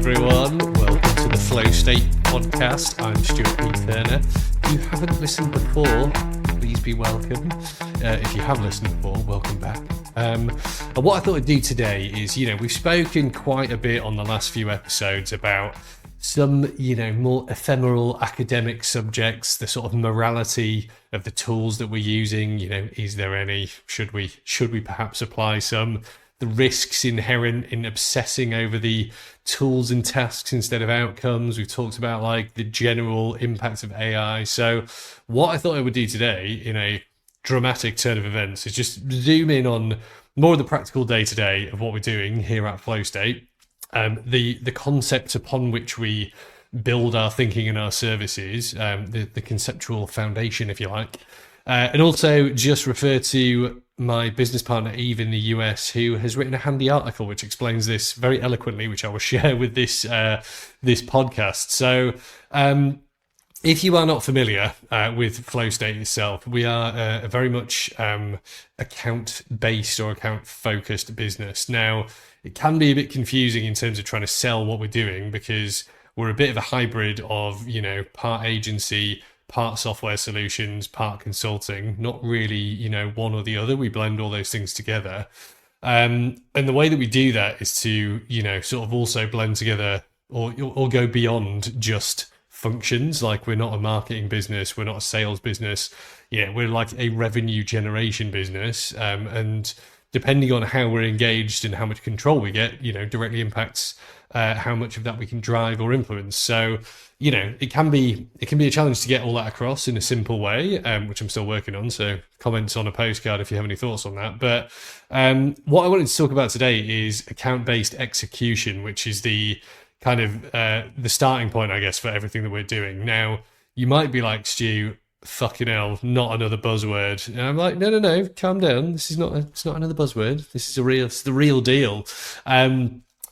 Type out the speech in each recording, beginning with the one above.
everyone. Welcome to the Flow State podcast. I'm Stuart P. Turner. If you haven't listened before, please be welcome. If you have listened before, welcome back. And what I thought I'd do today is, we've spoken quite a bit on the last few episodes about some, more ephemeral academic subjects, the sort of morality of the tools that we're using. Is there any? Should we perhaps apply some? The risks inherent in obsessing over the tools and tasks instead of outcomes. We've talked about like the general impact of AI. So what I thought I would do today in a dramatic turn of events is just zoom in on more of the practical day-to-day of what we're doing here at Flow State, the concept upon which we build our thinking and our services, the conceptual foundation, if you like, and also just refer to my business partner Eve in the US, who has written a handy article which explains this very eloquently, which I will share with this this podcast. So if you are not familiar with Flow State itself, we are a very much account-based or account-focused business. Now, it can be a bit confusing in terms of trying to sell what we're doing because we're a bit of a hybrid of, part agency, part software solutions, part consulting, not really, one or the other. We blend all those things together. And the way that we do that is to, sort of also blend together or go beyond just functions. Like, we're not a marketing business. We're not a sales business. We're like a revenue generation business. And depending on how we're engaged and how much control we get, directly impacts how much of that we can drive or influence. So, it can be a challenge to get all that across in a simple way, which I'm still working on. So comments on a postcard if you have any thoughts on that. But what I wanted to talk about today is account-based execution, which is the kind of the starting point, I guess, for everything that we're doing. Now, you might be like, Stu, fucking hell, not another buzzword. And I'm like, no, calm down. It's not another buzzword. It's the real deal.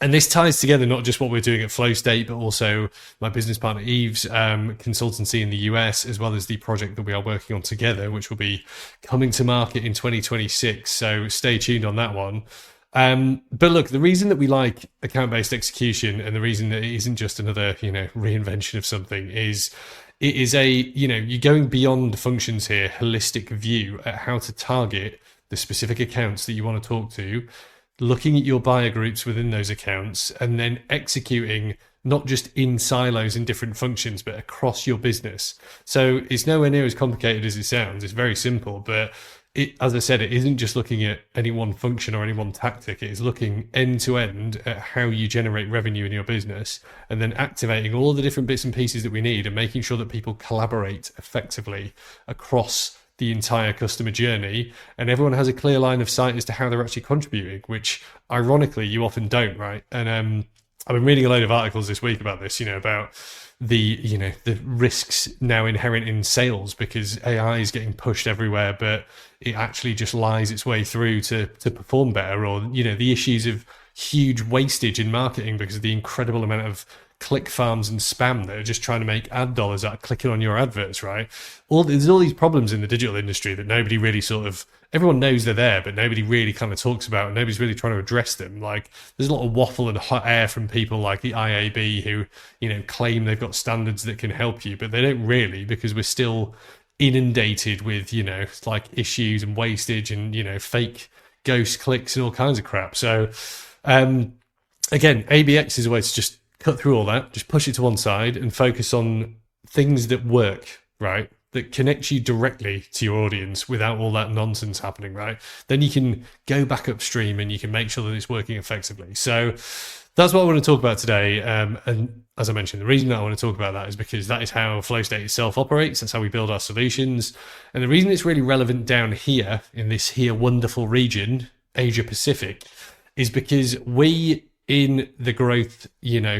And this ties together not just what we're doing at Flow State, but also my business partner Eve's consultancy in the US, as well as the project that we are working on together, which will be coming to market in 2026. So stay tuned on that one. But look, the reason that we like account-based execution and the reason that it isn't just another, reinvention of something is it is you're going beyond functions here, holistic view at how to target the specific accounts that you want to talk to, looking at your buyer groups within those accounts, and then executing not just in silos in different functions, but across your business. So it's nowhere near as complicated as it sounds. It's very simple, but as I said, it isn't just looking at any one function or any one tactic. It is looking end to end at how you generate revenue in your business, and then activating all the different bits and pieces that we need and making sure that people collaborate effectively across the entire customer journey, and everyone has a clear line of sight as to how they're actually contributing, which ironically you often don't, right? And I've been reading a load of articles this week about this, about the risks now inherent in sales because AI is getting pushed everywhere, but it actually just lies its way through to perform better, or the issues of huge wastage in marketing because of the incredible amount of click farms and spam that are just trying to make ad dollars out of clicking on your adverts, right? There's all these problems in the digital industry that nobody really everyone knows they're there, but nobody really kind of talks about, and nobody's really trying to address them. Like, there's a lot of waffle and hot air from people like the IAB who, claim they've got standards that can help you, but they don't really, because we're still inundated with, like issues and wastage and, fake ghost clicks and all kinds of crap. So, again, ABX is a way to just cut through all that, just push it to one side and focus on things that work, right? That connect you directly to your audience without all that nonsense happening, right? Then you can go back upstream and you can make sure that it's working effectively. So that's what I want to talk about today. And as I mentioned, the reason that I want to talk about that is because that is how Flow State itself operates. That's how we build our solutions. And the reason it's really relevant down here in this here wonderful region, Asia Pacific, is because we, in the growth,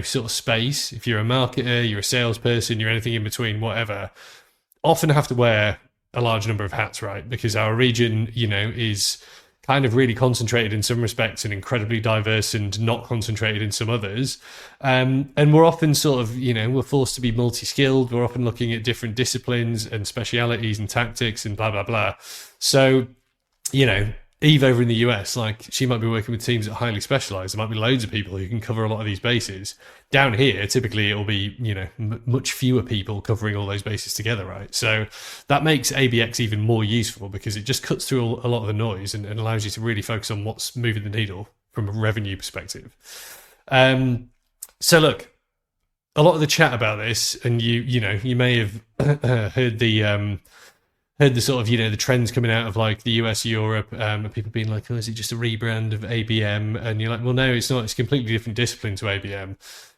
sort of space, if you're a marketer, you're a salesperson, you're anything in between, whatever, often have to wear a large number of hats, right? Because our region, is kind of really concentrated in some respects and incredibly diverse and not concentrated in some others. And we're often sort of, we're forced to be multi-skilled. We're often looking at different disciplines and specialities and tactics and blah, blah, blah. So, Eve over in the US, like she might be working with teams that are highly specialized. There might be loads of people who can cover a lot of these bases. Down here, typically it'll be, much fewer people covering all those bases together, right? So that makes ABX even more useful because it just cuts through a lot of the noise and allows you to really focus on what's moving the needle from a revenue perspective. So look, a lot of the chat about this, and you may have heard the sort of, the trends coming out of like the US, Europe, and people being like, oh, is it just a rebrand of ABM? And you're like, well, no, it's not. It's a completely different discipline to ABM.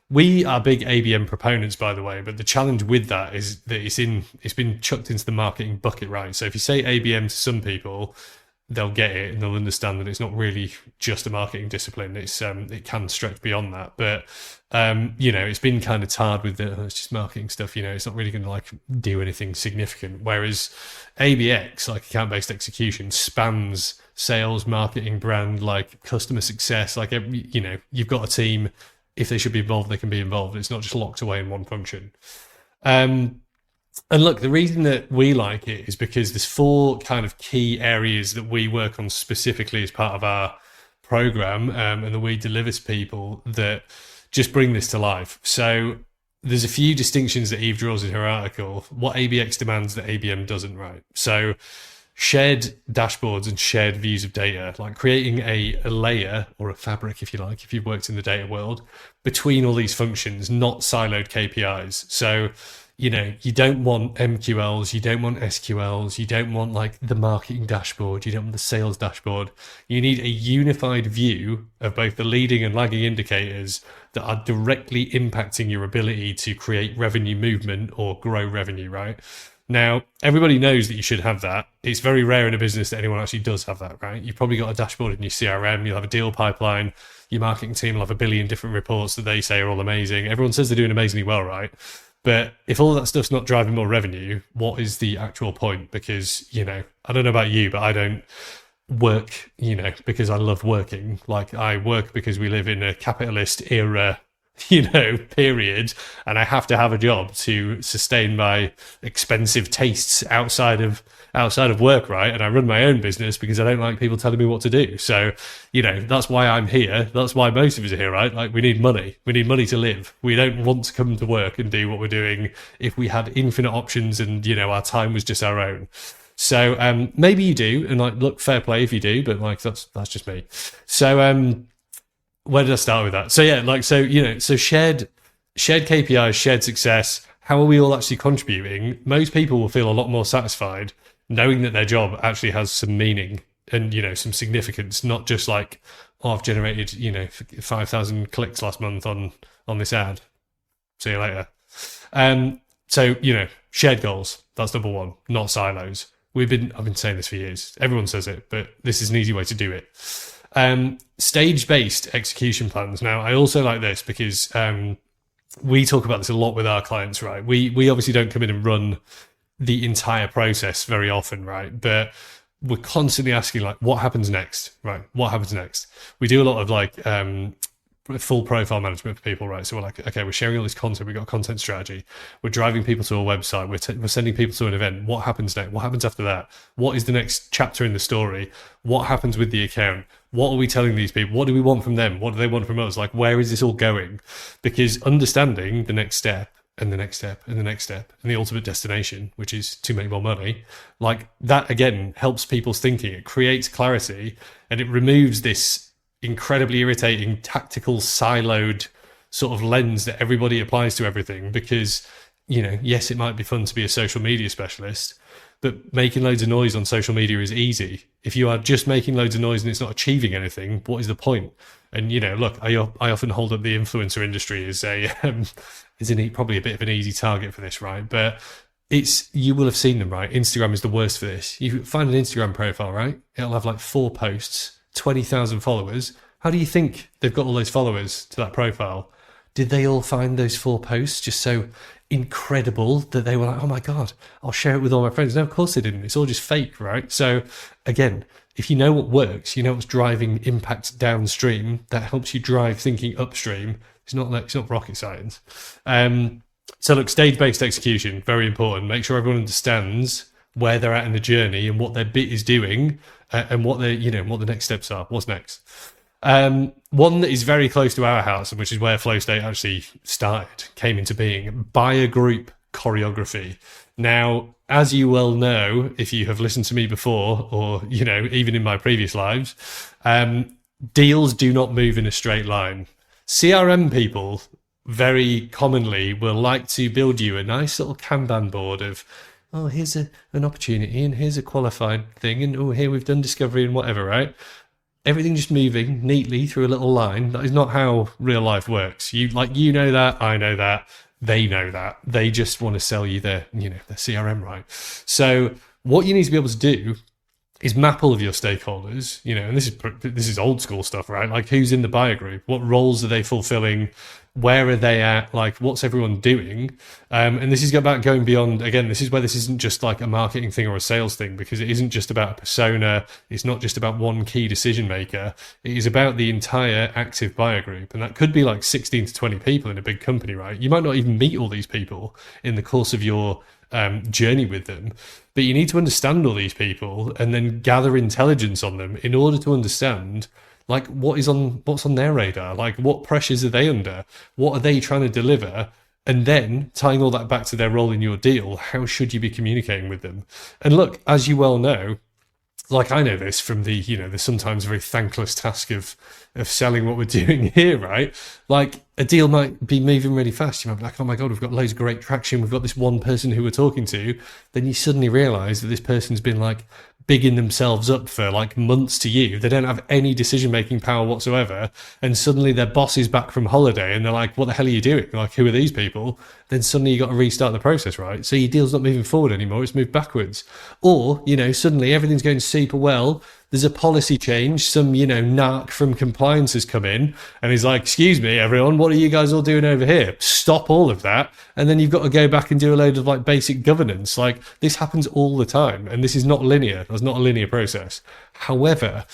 We are big ABM proponents, by the way, but the challenge with that is that it's been chucked into the marketing bucket, right? So if you say ABM to some people, they'll get it and they'll understand that it's not really just a marketing discipline. It's it can stretch beyond that, but it's been kind of tarred with it's just marketing stuff. It's not really going to like do anything significant. Whereas ABX, like account-based execution, spans sales, marketing, brand, like customer success. Like you've got a team. If they should be involved, they can be involved. It's not just locked away in one function. And look, the reason that we like it is because there's 4 kind of key areas that we work on specifically as part of our program, and that we deliver to people that just bring this to life. So there's a few distinctions that Eve draws in her article. What ABX demands that ABM doesn't, right? So shared dashboards and shared views of data, like creating a layer or a fabric, if you like, if you've worked in the data world, between all these functions, not siloed KPIs. So you don't want MQLs, you don't want SQLs, you don't want like the marketing dashboard, you don't want the sales dashboard. You need a unified view of both the leading and lagging indicators that are directly impacting your ability to create revenue movement or grow revenue, right? Now, everybody knows that you should have that. It's very rare in a business that anyone actually does have that, right? You've probably got a dashboard in your CRM, you'll have a deal pipeline, your marketing team will have a billion different reports that they say are all amazing. Everyone says they're doing amazingly well, right? But if all that stuff's not driving more revenue, what is the actual point? Because, I don't know about you, but I don't work, because I love working. Like I work because we live in a capitalist era, period. And I have to have a job to sustain my expensive tastes outside of work, right? And I run my own business because I don't like people telling me what to do. So, that's why I'm here. That's why most of us are here, right? Like we need money. We need money to live. We don't want to come to work and do what we're doing if we had infinite options and, our time was just our own. So, maybe you do. And like, look, fair play if you do, but like, that's just me. So, where did I start with that? So yeah, so shared KPIs, shared success. How are we all actually contributing? Most people will feel a lot more satisfied knowing that their job actually has some meaning and, some significance, not just like, oh, I've generated, 5,000 clicks last month on this ad. See you later. So, shared goals. That's number 1, not silos. I've been saying this for years. Everyone says it, but this is an easy way to do it. Stage-based execution plans. Now, I also like this because we talk about this a lot with our clients, right? We obviously don't come in and run the entire process very often, right? But we're constantly asking, like, what happens next, right? What happens next? We do a lot of like full profile management for people, right? So we're like, okay, we're sharing all this content. We've got a content strategy. We're driving people to a website. We're sending people to an event. What happens next? What happens after that? What is the next chapter in the story? What happens with the account? What are we telling these people? What do we want from them? What do they want from us? Like, where is this all going? Because understanding the next step and the next step and the next step and the ultimate destination, which is to make more money, like that again helps people's thinking. It creates clarity and it removes this incredibly irritating tactical siloed sort of lens that everybody applies to everything. Because, yes, it might be fun to be a social media specialist, but making loads of noise on social media is easy. If you are just making loads of noise and it's not achieving anything, what is the point? And, look, I often hold up the influencer industry as probably a bit of an easy target for this, right? But you will have seen them, right? Instagram is the worst for this. You find an Instagram profile, right? It'll have like 4 posts, 20,000 followers. How do you think they've got all those followers to that profile? Did they all find those 4 posts just so incredible that they were like, oh my God, I'll share it with all my friends? No, of course they didn't. It's all just fake, right? So again, if you know what works, you know what's driving impact downstream, that helps you drive thinking upstream. It's not rocket science. So look, stage-based execution, very important. Make sure everyone understands where they're at in the journey and what their bit is doing, and what the next steps are. What's next? One that is very close to our house, and which is where Flow State actually came into being, buyer group choreography. Now, as you well know, if you have listened to me before, or, even in my previous lives, deals do not move in a straight line. CRM people very commonly will like to build you a nice little Kanban board of, oh, here's an opportunity, and here's a qualified thing, and oh, here we've done discovery and whatever, right? Everything just moving neatly through a little line. That is not how real life works. You know that, I know that, they know that. They just want to sell you their CRM, right? So what you need to be able to do is map all of your stakeholders, and this is old school stuff, right? Like, who's in the buyer group? What roles are they fulfilling? Where are they at? Like, what's everyone doing? And this is about going beyond, again, this is where this isn't just like a marketing thing or a sales thing, because it isn't just about a persona. It's not just about one key decision maker. It is about the entire active buyer group. And that could be like 16 to 20 people in a big company, right? You might not even meet all these people in the course of your journey with them, but you need to understand all these people and then gather intelligence on them in order to understand, like, what's on their radar, like what pressures are they under, what are they trying to deliver, and then tying all that back to their role in your deal, how should you be communicating with them? And look, as you well know, like, I know this from the sometimes very thankless task of selling what we're doing here, right? Like, a deal might be moving really fast. You might be like, oh my God, we've got loads of great traction. We've got this one person who we're talking to. Then you suddenly realize that this person's been like bigging themselves up for like months to you. They don't have any decision-making power whatsoever. And suddenly their boss is back from holiday and they're like, what the hell are you doing? Like, who are these people? Then suddenly you got to restart the process, right? So your deal's not moving forward anymore. It's moved backwards. Or, suddenly everything's going super well. There's a policy change. Some, narc from compliance has come in and he's like, excuse me, everyone, what are you guys all doing over here? Stop all of that. And then you've got to go back and do a load of like basic governance. Like, this happens all the time. And this is not linear. It's not a linear process. However,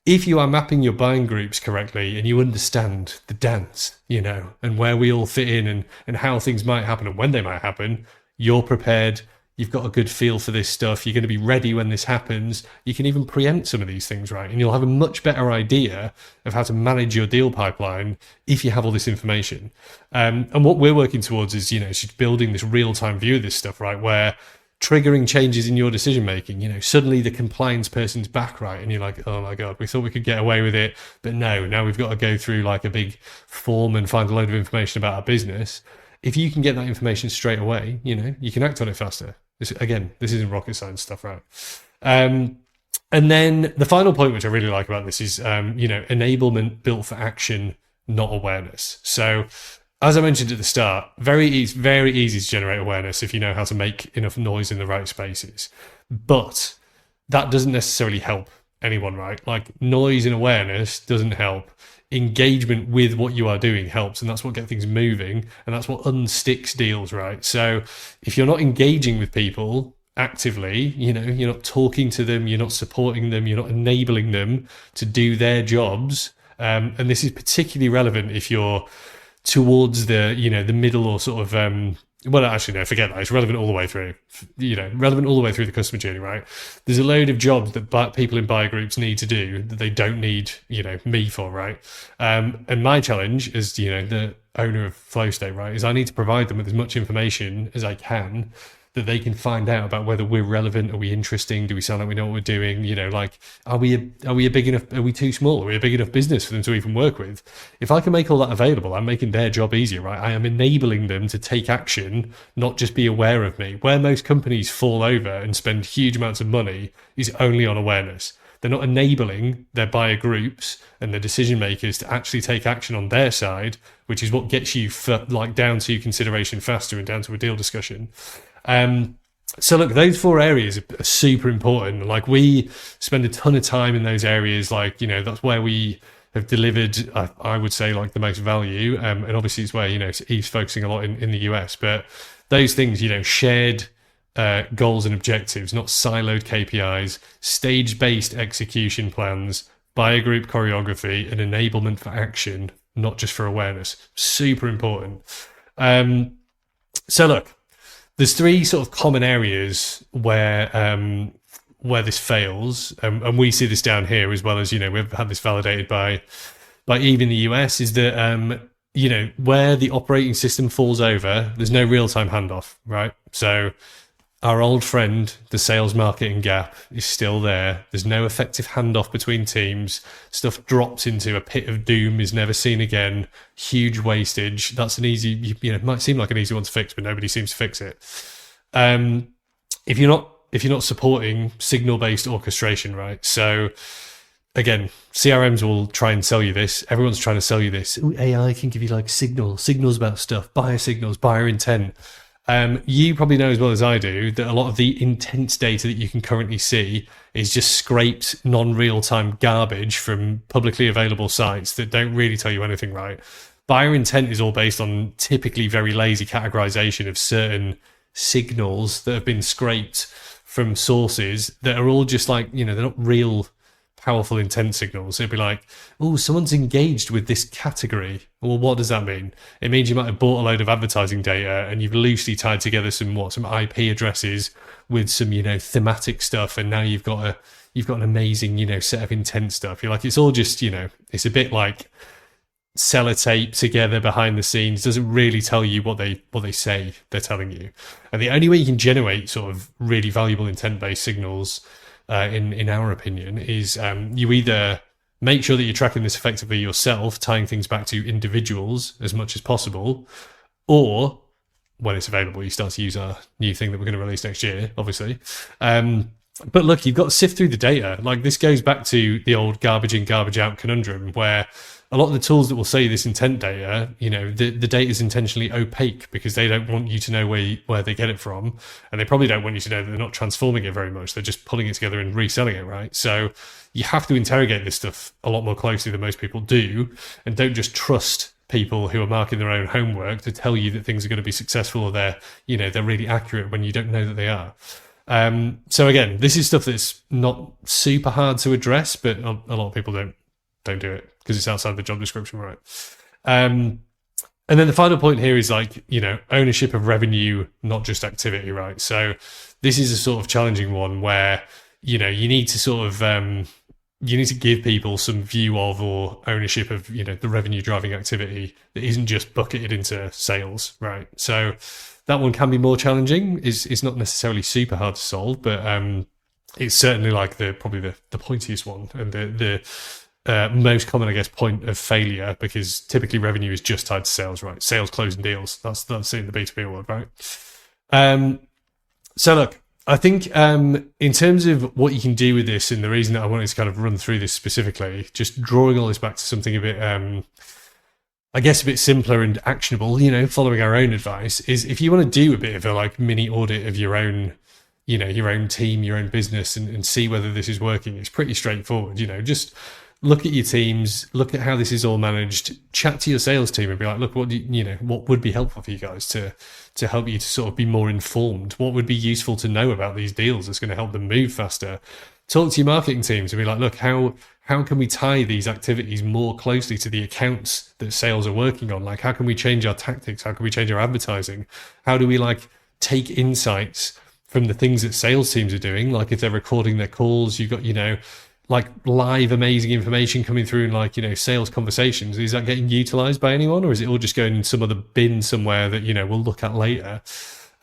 if you are mapping your buying groups correctly and you understand the dance, and where we all fit in and how things might happen and when they might happen, you're prepared. You've got a good feel for this stuff. You're going to be ready when this happens. You can even preempt some of these things, right? And you'll have a much better idea of how to manage your deal pipeline if you have all this information. And what we're working towards is, just building this real-time view of this stuff, right? Where triggering changes in your decision making, suddenly the compliance person's back, right? And you're like, oh my God, we thought we could get away with it. But no, now we've got to go through like a big form and find a load of information about our business. If you can get that information straight away, you can act on it faster. This isn't rocket science stuff, right? And then the final point, which I really like about this is, enablement built for action, not awareness. So as I mentioned at the start, very easy to generate awareness if you know how to make enough noise in the right spaces. But that doesn't necessarily help anyone, right? Like, noise and awareness doesn't help. Engagement with what you are doing helps, and that's what gets things moving, and that's what unsticks deals, right? So if you're not engaging with people actively, you're not talking to them, you're not supporting them, you're not enabling them to do their jobs, and this is particularly relevant if you're towards the the middle or sort of well, actually, no, forget that. It's relevant all the way through, relevant all the way through the customer journey, right? There's a load of jobs that people in buyer groups need to do that they don't need, me for, right? And my challenge as, the owner of Flow State, right, is I need to provide them with as much information as I can that they can find out about whether we're relevant, are we interesting, do we sound like we know what we're doing, like, are we a big enough, are we too small, are we a big enough business for them to even work with? If I can make all that available, I'm making their job easier, right? I am enabling them to take action, not just be aware of me. Where most companies fall over and spend huge amounts of money is only on awareness. They're not enabling their buyer groups and their decision makers to actually take action on their side, which is what gets you down to consideration faster and down to a deal discussion. So look, those four areas are super important. Like, we spend a ton of time in those areas. Like, that's where we have delivered, I would say, like, the most value. And obviously it's where, Eve's focusing a lot in the US, but those things, shared goals and objectives, not siloed KPIs, stage-based execution plans, buyer group choreography, and enablement for action, not just for awareness. Super important. So look, there's three sort of common areas where where this fails, and we see this down here as well as, we've had this validated by even the US, is that, where the operating system falls over, there's no real-time handoff, right? So our old friend, the sales marketing gap, is still there. There's no effective handoff between teams. Stuff drops into a pit of doom, is never seen again. Huge wastage. That's an easy, it might seem like an easy one to fix, but nobody seems to fix it. If you're not supporting signal-based orchestration, right? So again, CRMs will try and sell you this. Everyone's trying to sell you this. Ooh, AI can give you like signals about stuff, buyer signals, buyer intent. You probably know as well as I do that a lot of the intent data that you can currently see is just scraped non-real-time garbage from publicly available sites that don't really tell you anything, right? Buyer intent is all based on typically very lazy categorization of certain signals that have been scraped from sources that are all just like, they're not real powerful intent signals. It'd be like, oh, someone's engaged with this category. Well, what does that mean? It means you might have bought a load of advertising data and you've loosely tied together some IP addresses with some, thematic stuff, and now you've got an amazing, set of intent stuff. You're like, it's all just, it's a bit like sellotape together behind the scenes. Doesn't really tell you what they say they're telling you. And the only way you can generate sort of really valuable intent-based signals, in our opinion, is you either make sure that you're tracking this effectively yourself, tying things back to individuals as much as possible, or when it's available, you start to use our new thing that we're going to release next year, obviously. But look, you've got to sift through the data. Like, this goes back to the old garbage in, garbage out conundrum, where a lot of the tools that will say this intent data, the data is intentionally opaque because they don't want you to know where they get it from. And they probably don't want you to know that they're not transforming it very much. They're just pulling it together and reselling it, right? So you have to interrogate this stuff a lot more closely than most people do. And don't just trust people who are marking their own homework to tell you that things are going to be successful or they're really accurate when you don't know that they are. So again, this is stuff that's not super hard to address, but a lot of people don't do it because it's outside the job description, right? And then the final point here is like, ownership of revenue, not just activity, right? So this is a sort of challenging one where, you need to sort of, you need to give people some view of or ownership of, the revenue driving activity that isn't just bucketed into sales, right? So that one can be more challenging. It's not necessarily super hard to solve, but it's certainly like probably the pointiest one and the most common, I guess, point of failure, because typically revenue is just tied to sales, right? Sales closing deals. That's in the B2B world, right? So look, I think in terms of what you can do with this, and the reason that I wanted to kind of run through this specifically, just drawing all this back to something a bit, I guess, a bit simpler and actionable, following our own advice, is if you want to do a bit of a like mini audit of your own, your own team, your own business, and see whether this is working, it's pretty straightforward. Just look at your teams, look at how this is all managed, chat to your sales team and be like, look, what what would be helpful for you guys to help you to sort of be more informed? What would be useful to know about these deals that's going to help them move faster? Talk to your marketing teams and be like, look, how can we tie these activities more closely to the accounts that sales are working on? Like, how can we change our tactics? How can we change our advertising? How do we like take insights from the things that sales teams are doing? Like, if they're recording their calls, you've got, like live amazing information coming through in like, sales conversations. Is that getting utilized by anyone, or is it all just going in some other bin somewhere that, we'll look at later?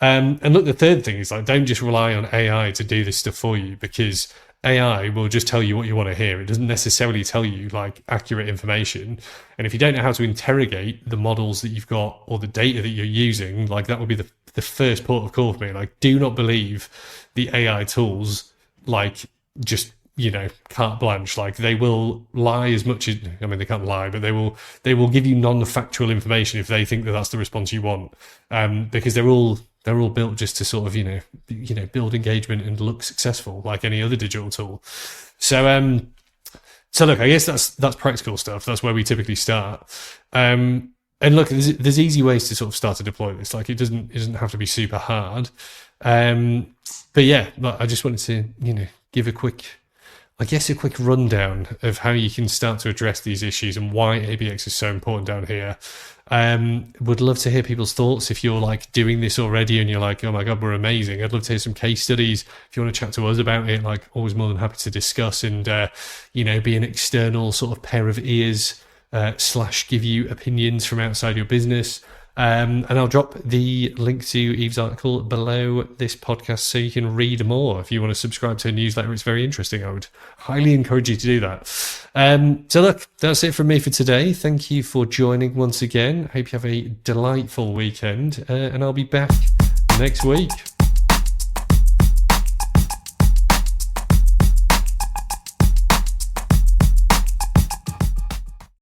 And look, the third thing is like, don't just rely on AI to do this stuff for you, because AI will just tell you what you want to hear. It doesn't necessarily tell you like accurate information. And if you don't know how to interrogate the models that you've got or the data that you're using, like that would be the first port of call for me. Like, do not believe the AI tools, like just, carte blanche. Like, they will lie as much as, they can't lie, but they will give you non-factual information if they think that that's the response you want. Because they're all built just to sort of, build engagement and look successful like any other digital tool. So look, I guess that's practical stuff. That's where we typically start. And look, there's easy ways to sort of start to deploy this. Like, it doesn't have to be super hard. But yeah, look, I just wanted to, give a quick I guess a quick rundown of how you can start to address these issues and why ABX is so important down here. Would love to hear people's thoughts. If you're like doing this already and you're like, oh my God, we're amazing. I'd love to hear some case studies. If you want to chat to us about it, like always more than happy to discuss and, be an external sort of pair of ears / give you opinions from outside your business. And I'll drop the link to Eve's article below this podcast so you can read more. If you want to subscribe to her newsletter, it's very interesting. I would highly encourage you to do that. So look, that's it from me for today. Thank you for joining once again. Hope you have a delightful weekend, and I'll be back next week.